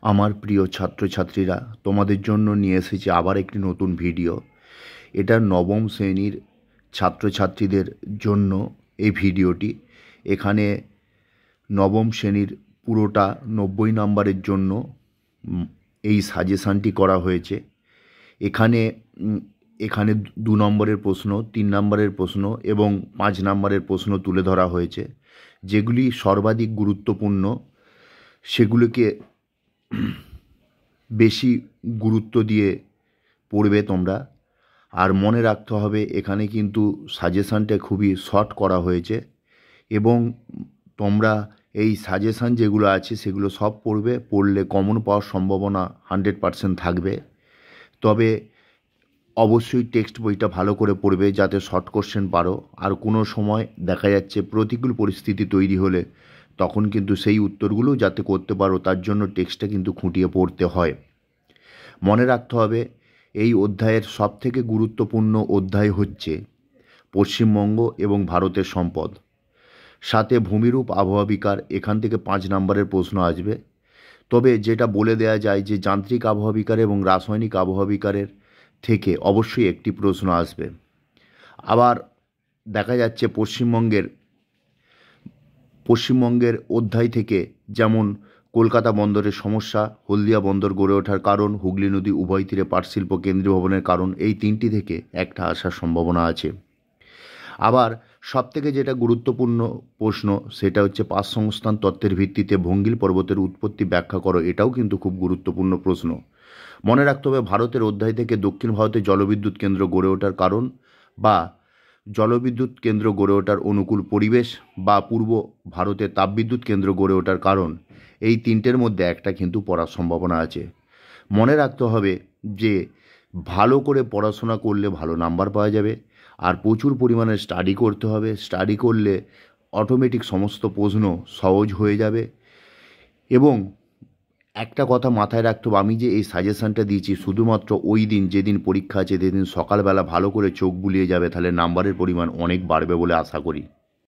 আমার প্রিয় ছাত্রছাত্রীরা, তোমাদের জন্য নিয়ে এসেছি আবার একটি নতুন ভিডিও। এটা নবম শ্রেণীর ছাত্রছাত্রীদের জন্য এই ভিডিওটি। এখানে নবম শ্রেণীর পুরোটা 90 নম্বরের জন্য এই সাজেশানটি করা হয়েছে। এখানে এখানে 2 নম্বরের প্রশ্ন, 3 নম্বরের প্রশ্ন এবং 5 নম্বরের প্রশ্ন তুলে ধরা হয়েছে। যেগুলি সর্বাধিক গুরুত্বপূর্ণ সেগুলিকে বেশি গুরুত্ব দিয়ে পড়বে তোমরা। আর মনে রাখতে হবে এখানে কিন্তু সাজেশানটা খুবই শর্ট করা হয়েছে এবং তোমরা এই সাজেশান যেগুলো আছে সেগুলো সব পড়বে। পড়লে কমন পাওয়ার সম্ভাবনা 100% থাকবে। তবে অবশ্যই টেক্সট বইটা ভালো করে পড়বে যাতে শর্ট কোশ্চেন পারো। আর কোনো সময় দেখা যাচ্ছে প্রতিকূল পরিস্থিতি তৈরি হলে তখন কিন্তু সেই উত্তরগুলো যাতে করতে পারো তার জন্য টেক্সটটা কিন্তু খুঁটিয়ে পড়তে হয়। মনে রাখতে হবে এই অধ্যায়ের সবথেকে গুরুত্বপূর্ণ অধ্যায় হচ্ছে পশ্চিমবঙ্গ এবং ভারতের সম্পদ, সাথে ভূমিরূপ আবহাওয়া বিকার। এখান থেকে 5 নম্বরের প্রশ্ন আসবে। তবে যেটা বলে দেয়া যায় যে যান্ত্রিক আবহাওয়া বিকার এবং রাসায়নিক আবহাওয়া বিকারের থেকে অবশ্যই একটি প্রশ্ন আসবে। আবার দেখা যাচ্ছে পশ্চিমবঙ্গের অধ্যায় থেকে যেমন কলকাতা বন্দরের সমস্যা, হলদিয়া বন্দর গড়ে ওঠার কারণ, হুগলি নদী উভয় তীরে পাটশিল্প কেন্দ্রীয় ভবনের কারণ, এই 3টি থেকে একটা আসার সম্ভাবনা আছে। আবার সবথেকে যেটা গুরুত্বপূর্ণ প্রশ্ন সেটা হচ্ছে পাঁচ সংস্থান তত্ত্বের ভিত্তিতে ভঙ্গিল পর্বতের উৎপত্তি ব্যাখ্যা করো। এটাও কিন্তু খুব গুরুত্বপূর্ণ প্রশ্ন। মনে রাখতে হবে ভারতের অধ্যায় থেকে দক্ষিণ ভারতে জলবিদ্যুৎ কেন্দ্র গড়ে ওঠার কারণ বা জলবিদ্যুৎ কেন্দ্র গড়ে ওঠার অনুকূল পরিবেশ বা পূর্ব ভারতে তাপবিদ্যুৎ কেন্দ্র গড়ে ওঠার কারণ, এই 3টের মধ্যে একটা কিন্তু পড়ার সম্ভাবনা আছে। মনে রাখতে হবে যে ভালো করে পড়াশোনা করলে ভালো নাম্বার পাওয়া যাবে আর প্রচুর পরিমাণে স্টাডি করতে হবে। স্টাডি করলে অটোমেটিক সমস্ত প্রশ্ন সহজ হয়ে যাবে। এবং একটা কথা মাথায় রাখতে হবে, আমি যে এই সাজেশানটা দিয়েছি শুধুমাত্র ওই দিন যেদিন পরীক্ষা আছে সেদিন সকালবেলা ভালো করে চোখ বুলিয়ে যাবে, তাহলে নাম্বারের পরিমাণ অনেক বাড়বে বলে আশা করি।